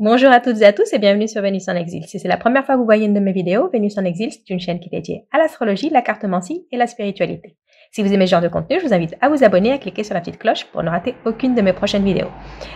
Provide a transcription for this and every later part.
Bonjour à toutes et à tous et bienvenue sur Vénus en Exil. Si c'est la première fois que vous voyez une de mes vidéos, Vénus en Exil, c'est une chaîne qui est dédiée à l'astrologie, la cartomancie et la spiritualité. Si vous aimez ce genre de contenu, je vous invite à vous abonner et à cliquer sur la petite cloche pour ne rater aucune de mes prochaines vidéos.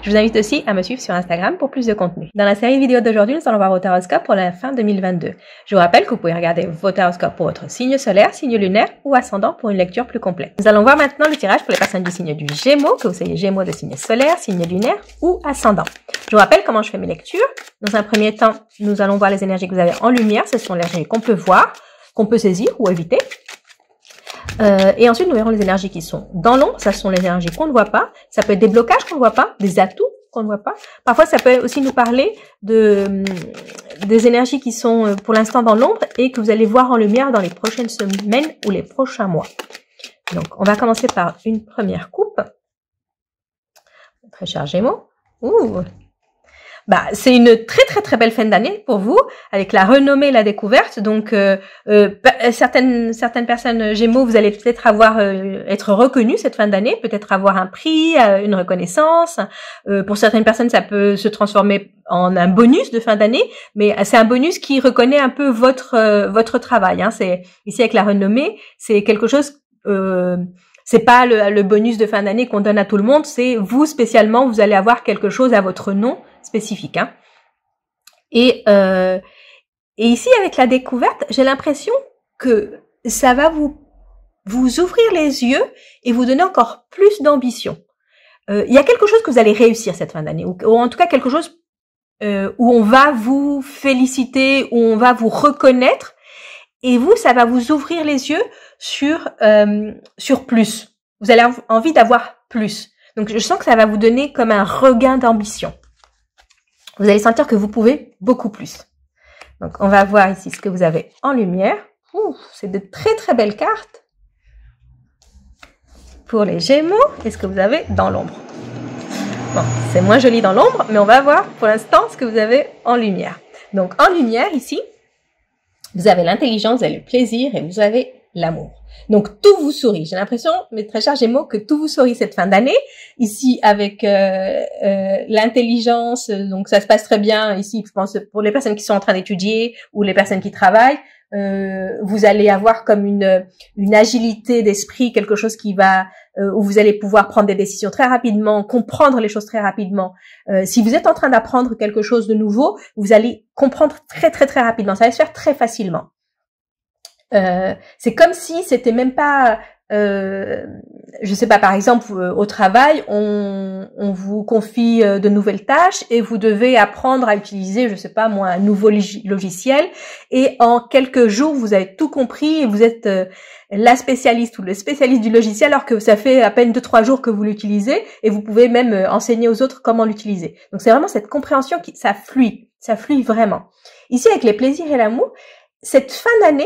Je vous invite aussi à me suivre sur Instagram pour plus de contenu. Dans la série vidéo d'aujourd'hui, nous allons voir vos horoscopes pour la fin 2022. Je vous rappelle que vous pouvez regarder vos horoscopes pour votre signe solaire, signe lunaire ou ascendant pour une lecture plus complète. Nous allons voir maintenant le tirage pour les personnes du signe du Gémeaux, que vous soyez Gémeaux de signe solaire, signe lunaire ou ascendant. Je vous rappelle comment je fais mes lectures. Dans un premier temps, nous allons voir les énergies que vous avez en lumière. Ce sont les énergies qu'on peut voir, qu'on peut saisir ou éviter. Et ensuite, nous verrons les énergies qui sont dans l'ombre. Ce sont les énergies qu'on ne voit pas. Ça peut être des blocages qu'on ne voit pas, des atouts qu'on ne voit pas. Parfois, ça peut aussi nous parler des énergies qui sont pour l'instant dans l'ombre et que vous allez voir en lumière dans les prochaines semaines ou les prochains mois. Donc, on va commencer par une première coupe. Très cher Gémeaux. Ouh! C'est une très belle fin d'année pour vous, avec la renommée et la découverte. Donc, certaines personnes Gémeaux, vous allez peut-être être reconnus cette fin d'année, peut-être avoir un prix, une reconnaissance. Pour certaines personnes, ça peut se transformer en un bonus de fin d'année, mais c'est un bonus qui reconnaît un peu votre travail. Hein. C'est ici avec la renommée, c'est quelque chose. C'est pas le bonus de fin d'année qu'on donne à tout le monde, c'est vous spécialement, vous allez avoir quelque chose à votre nom spécifique. Hein. Et ici, avec la découverte, j'ai l'impression que ça va vous ouvrir les yeux et vous donner encore plus d'ambition. Il y a quelque chose que vous allez réussir cette fin d'année, ou en tout cas quelque chose où on va vous féliciter, où on va vous reconnaître. Et vous, ça va vous ouvrir les yeux sur plus. Vous allez avoir envie d'avoir plus. Donc, je sens que ça va vous donner comme un regain d'ambition. Vous allez sentir que vous pouvez beaucoup plus. Donc, on va voir ici ce que vous avez en lumière. C'est de très belles cartes. Pour les Gémeaux, et ce que vous avez dans l'ombre. Bon, c'est moins joli dans l'ombre, mais on va voir pour l'instant ce que vous avez en lumière. Donc, en lumière, ici, vous avez l'intelligence, vous avez le plaisir et vous avez l'amour. Donc, tout vous sourit. J'ai l'impression, mes très chers Gémeaux, que tout vous sourit cette fin d'année. Ici, avec l'intelligence, donc ça se passe très bien. Ici, je pense, pour les personnes qui sont en train d'étudier ou les personnes qui travaillent, vous allez avoir comme une agilité d'esprit, quelque chose qui va où vous allez pouvoir prendre des décisions très rapidement, comprendre les choses très rapidement. Si vous êtes en train d'apprendre quelque chose de nouveau, vous allez comprendre très rapidement. Ça va se faire très facilement. C'est comme si c'était même pas, je sais pas, par exemple, au travail, on vous confie de nouvelles tâches et vous devez apprendre à utiliser, je sais pas moi, un nouveau logiciel. Et en quelques jours, vous avez tout compris et vous êtes la spécialiste ou le spécialiste du logiciel, alors que ça fait à peine 2-3 jours que vous l'utilisez et vous pouvez même enseigner aux autres comment l'utiliser. Donc c'est vraiment cette compréhension ça fluit vraiment. Ici, avec les plaisirs et l'amour, cette fin d'année,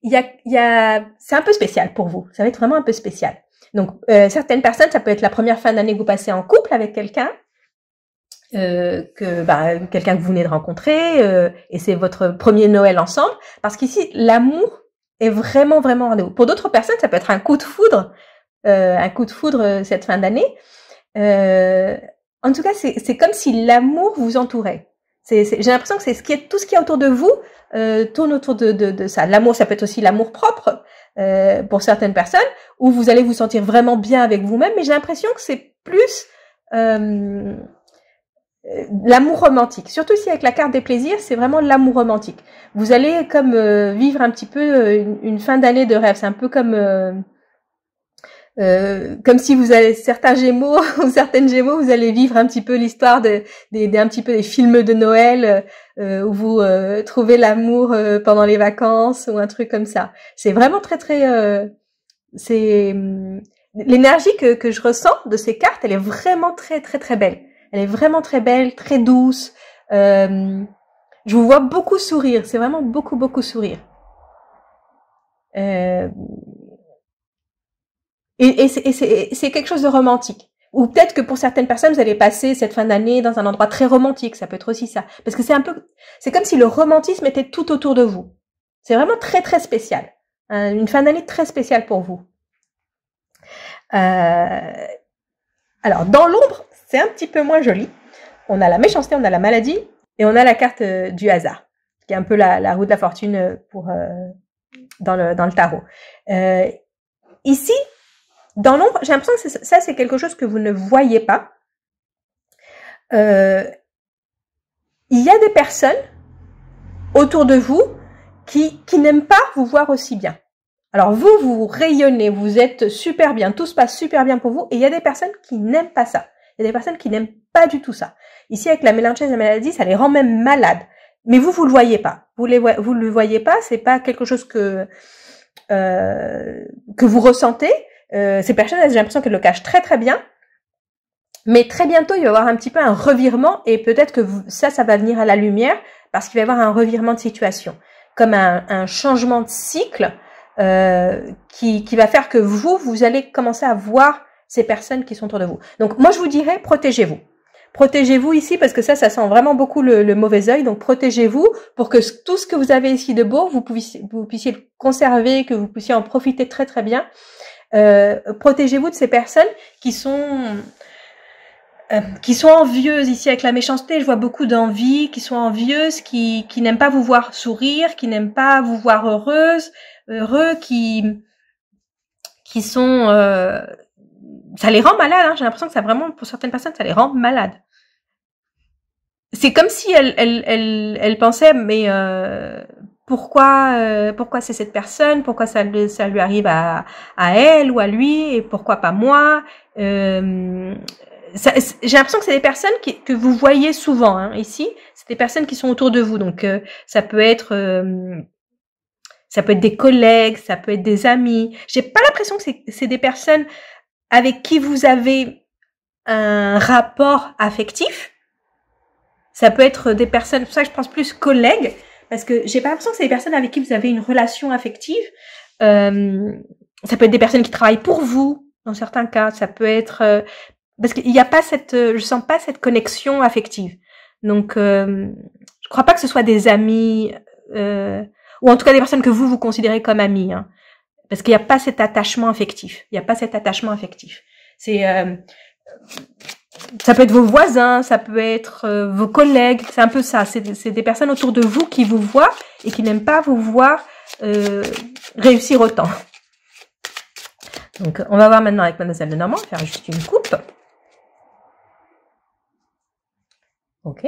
c'est un peu spécial pour vous. Ça va être vraiment un peu spécial. Donc, certaines personnes, ça peut être la première fin d'année que vous passez en couple avec quelqu'un, quelqu'un que vous venez de rencontrer, et c'est votre premier Noël ensemble. Parce qu'ici, l'amour est vraiment rendez-vous. Pour d'autres personnes, ça peut être un coup de foudre cette fin d'année. En tout cas, c'est comme si l'amour vous entourait. J'ai l'impression que c'est tout ce qui est autour de vous tourne autour de ça. L'amour, ça peut être aussi l'amour propre pour certaines personnes, où vous allez vous sentir vraiment bien avec vous-même, mais j'ai l'impression que c'est plus l'amour romantique. Surtout ici avec la carte des plaisirs, c'est vraiment l'amour romantique. Vous allez comme vivre un petit peu une fin d'année de rêve. C'est un peu comme si vous avez certains Gémeaux ou certaines Gémeaux, vous allez vivre un petit peu l'histoire un petit peu des films de Noël où vous trouvez l'amour pendant les vacances ou un truc comme ça. C'est vraiment c'est l'énergie que je ressens de ces cartes, elle est vraiment très belle. Elle est vraiment très belle, très douce. Je vous vois beaucoup sourire, c'est vraiment beaucoup sourire. Et c'est quelque chose de romantique. Ou peut-être que pour certaines personnes, vous allez passer cette fin d'année dans un endroit très romantique. Ça peut être aussi ça. Parce que c'est comme si le romantisme était tout autour de vous. C'est vraiment très spécial. Une fin d'année très spéciale pour vous. Alors, dans l'ombre, c'est un petit peu moins joli. On a la méchanceté, on a la maladie, Et on a la carte du hasard, qui est un peu la roue de la fortune dans le tarot. Ici, dans l'ombre, j'ai l'impression que ça, c'est quelque chose que vous ne voyez pas. Il y a des personnes autour de vous qui n'aiment pas vous voir aussi bien. Alors vous rayonnez, vous êtes super bien, tout se passe super bien pour vous, et il y a des personnes qui n'aiment pas ça. Il y a des personnes qui n'aiment pas du tout ça. Ici, avec la mélanchèse et la maladie, ça les rend même malades. Mais vous le voyez pas. Vous le voyez pas, c'est pas quelque chose que vous ressentez. Ces personnes, j'ai l'impression qu'elles le cachent très très bien. Mais très bientôt, il va y avoir un petit peu un revirement, et peut-être que ça va venir à la lumière, parce qu'il va y avoir un revirement de situation. Comme un changement de cycle, qui va faire que vous allez commencer à voir ces personnes qui sont autour de vous. Donc moi je vous dirais, protégez-vous. Protégez-vous ici parce que ça sent vraiment beaucoup le mauvais œil. Donc protégez-vous pour que tout ce que vous avez ici de beau, vous puissiez le conserver, que vous puissiez en profiter très très bien. Protégez-vous de ces personnes qui sont envieuses ici avec la méchanceté. Je vois beaucoup d'envie, qui sont envieuses, qui n'aiment pas vous voir sourire, qui n'aiment pas vous voir heureux, qui sont ça les rend malades, hein. J'ai l'impression que ça vraiment, pour certaines personnes, ça les rend malades. C'est comme si elles pensaient, mais pourquoi c'est cette personne, pourquoi ça lui arrive à elle ou à lui, et pourquoi pas moi. J'ai l'impression que c'est des personnes que vous voyez souvent, hein, ici. C'est des personnes qui sont autour de vous, donc ça peut être des collègues, ça peut être des amis. J'ai pas l'impression que c'est des personnes avec qui vous avez un rapport affectif. Ça peut être des personnes, c'est pour ça que je pense plus collègues, parce que j'ai pas l'impression que c'est des personnes avec qui vous avez une relation affective. Ça peut être des personnes qui travaillent pour vous, dans certains cas. Ça peut être parce qu'il n'y a pas je sens pas cette connexion affective. Donc, je crois pas que ce soit des amis, ou en tout cas des personnes que vous considérez comme amis, hein. Parce qu'il n'y a pas cet attachement affectif. Il n'y a pas cet attachement affectif. Ça peut être vos voisins, ça peut être vos collègues. C'est un peu ça. C'est des personnes autour de vous qui vous voient et qui n'aiment pas vous voir réussir autant. Donc, on va voir maintenant avec Mademoiselle Lenormand. Faire juste une coupe. Ok.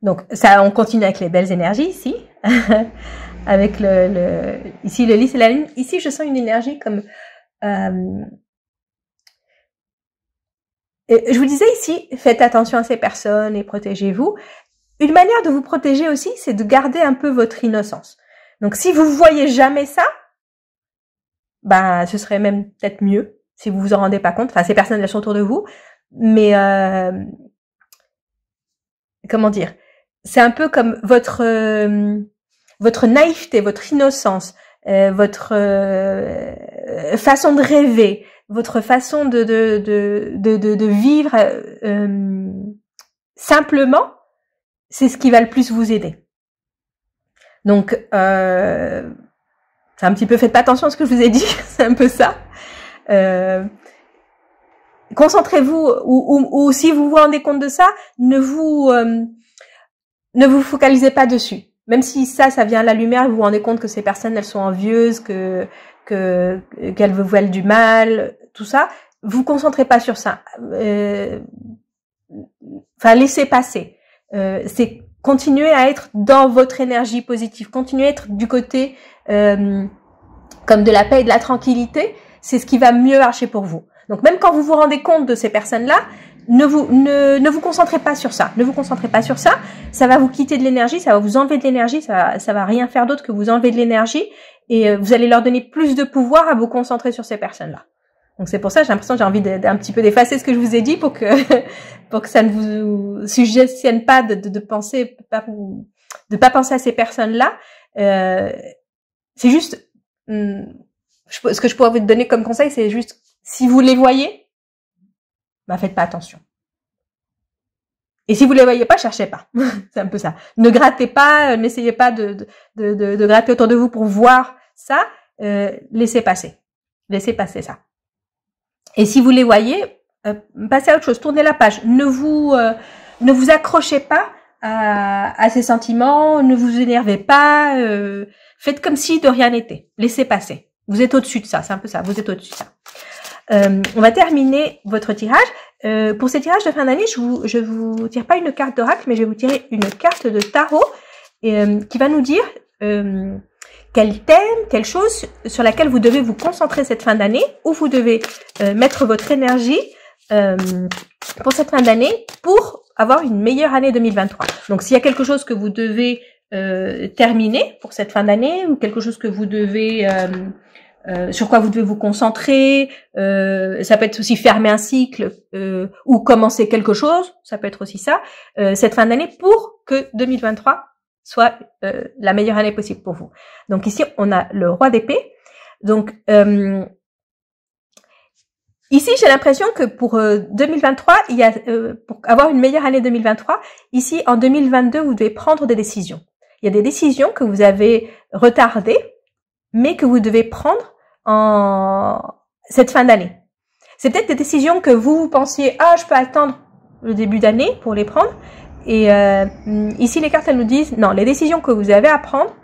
Donc, ça, on continue avec les belles énergies ici. Avec ici, le lys et la lune. Ici, je sens une énergie comme... je vous disais ici, faites attention à ces personnes et protégez-vous. Une manière de vous protéger aussi, c'est de garder un peu votre innocence. Donc, si vous voyez jamais ça, ce serait même peut-être mieux, si vous vous en rendez pas compte. Enfin, ces personnes, elles sont autour de vous. Mais, comment dire? C'est un peu comme votre naïveté, votre innocence, votre façon de rêver, votre façon de vivre simplement, c'est ce qui va le plus vous aider. Donc, c'est un petit peu, faites pas attention à ce que je vous ai dit, c'est un peu ça. Concentrez-vous, ou si vous vous rendez compte de ça, ne vous focalisez pas dessus. Même si ça vient à la lumière, vous vous rendez compte que ces personnes, elles sont envieuses, qu'elles vous veulent du mal, tout ça, vous concentrez pas sur ça. Laissez passer. C'est continuer à être dans votre énergie positive, continuer à être du côté comme de la paix et de la tranquillité, c'est ce qui va mieux marcher pour vous. Donc même quand vous vous rendez compte de ces personnes-là, ne vous concentrez pas sur ça. Ne vous concentrez pas sur ça. Ça va vous quitter de l'énergie, ça va vous enlever de l'énergie, ça va rien faire d'autre que vous enlever de l'énergie, et vous allez leur donner plus de pouvoir à vous concentrer sur ces personnes-là. Donc c'est pour ça, j'ai l'impression que j'ai envie d'un petit peu d'effacer ce que je vous ai dit pour que ça ne vous suggestionne pas de penser, de pas penser à ces personnes-là. C'est juste, ce que je pourrais vous donner comme conseil, c'est juste, si vous les voyez, faites pas attention. Et si vous les voyez pas, cherchez pas. C'est un peu ça. Ne grattez pas, n'essayez pas de gratter autour de vous pour voir ça. Laissez passer. Laissez passer ça. Et si vous les voyez, passez à autre chose, tournez la page. Ne vous accrochez pas à ces sentiments, ne vous énervez pas, faites comme si de rien n'était. Laissez passer. Vous êtes au-dessus de ça, c'est un peu ça, vous êtes au-dessus de ça. On va terminer votre tirage. Pour ces tirages de fin d'année, je vous tire pas une carte d'oracle, mais je vais vous tirer une carte de tarot qui va nous dire quel thème, quelle chose sur laquelle vous devez vous concentrer cette fin d'année, où vous devez mettre votre énergie pour cette fin d'année pour avoir une meilleure année 2023. Donc s'il y a quelque chose que vous devez terminer pour cette fin d'année, ou quelque chose que vous devez sur quoi vous devez vous concentrer, ça peut être aussi fermer un cycle ou commencer quelque chose, ça peut être aussi ça, cette fin d'année pour que 2023 soit la meilleure année possible pour vous. Donc ici, on a le roi d'épée. Donc ici, j'ai l'impression que pour 2023, il y a pour avoir une meilleure année 2023, ici en 2022, vous devez prendre des décisions. Il y a des décisions que vous avez retardées, mais que vous devez prendre en cette fin d'année. C'est peut-être des décisions que vous pensiez, ah, je peux attendre le début d'année pour les prendre. Et ici, les cartes, elles nous disent, non, les décisions que vous avez à prendre,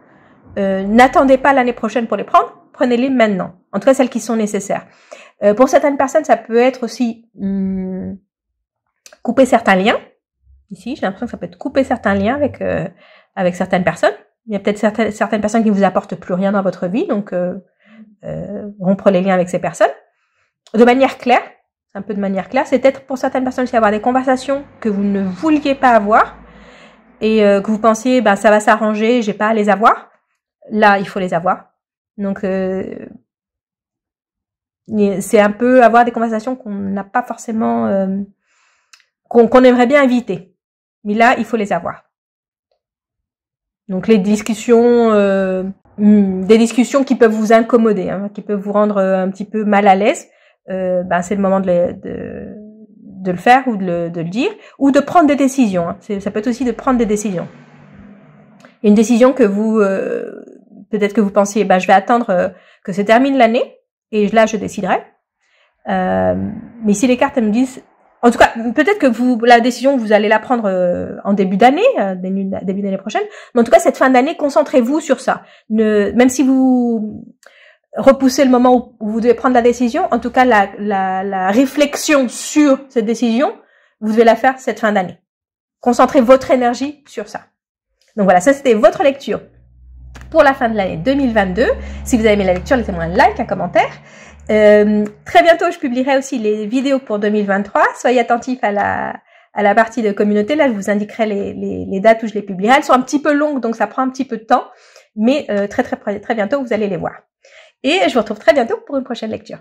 n'attendez pas l'année prochaine pour les prendre, prenez-les maintenant. En tout cas, celles qui sont nécessaires. Pour certaines personnes, ça peut être aussi couper certains liens. Ici, j'ai l'impression que ça peut être couper certains liens avec certaines personnes. Il y a peut-être certaines personnes qui ne vous apportent plus rien dans votre vie, donc rompre les liens avec ces personnes. De manière claire, un peu de manière claire, c'est peut-être pour certaines personnes aussi avoir des conversations que vous ne vouliez pas avoir et que vous pensiez, ben ça va s'arranger, j'ai pas à les avoir. Là, il faut les avoir. Donc c'est un peu avoir des conversations qu'on n'a pas forcément, qu'on aimerait bien éviter. Mais là, il faut les avoir. Donc les discussions, des discussions qui peuvent vous incommoder, hein, qui peuvent vous rendre un petit peu mal à l'aise, ben c'est le moment de le faire ou de le dire, ou de prendre des décisions. Hein. Ça peut être aussi de prendre des décisions. Il y a une décision que vous, peut-être que vous pensiez, ben je vais attendre que se termine l'année et là je déciderai. Mais ici les cartes elles me disent, en tout cas, peut-être que la décision, vous allez la prendre en début d'année, début d'année prochaine. Mais en tout cas, cette fin d'année, concentrez-vous sur ça. Même si vous repoussez le moment où vous devez prendre la décision, en tout cas, la réflexion sur cette décision, vous devez la faire cette fin d'année. Concentrez votre énergie sur ça. Donc voilà, ça c'était votre lecture pour la fin de l'année 2022. Si vous avez aimé la lecture, laissez-moi un like, un commentaire. Très bientôt, je publierai aussi les vidéos pour 2023. Soyez attentifs à la partie de communauté. Là, je vous indiquerai les dates où je les publierai. Elles sont un petit peu longues, donc ça prend un petit peu de temps. Mais très bientôt, vous allez les voir. Et je vous retrouve très bientôt pour une prochaine lecture.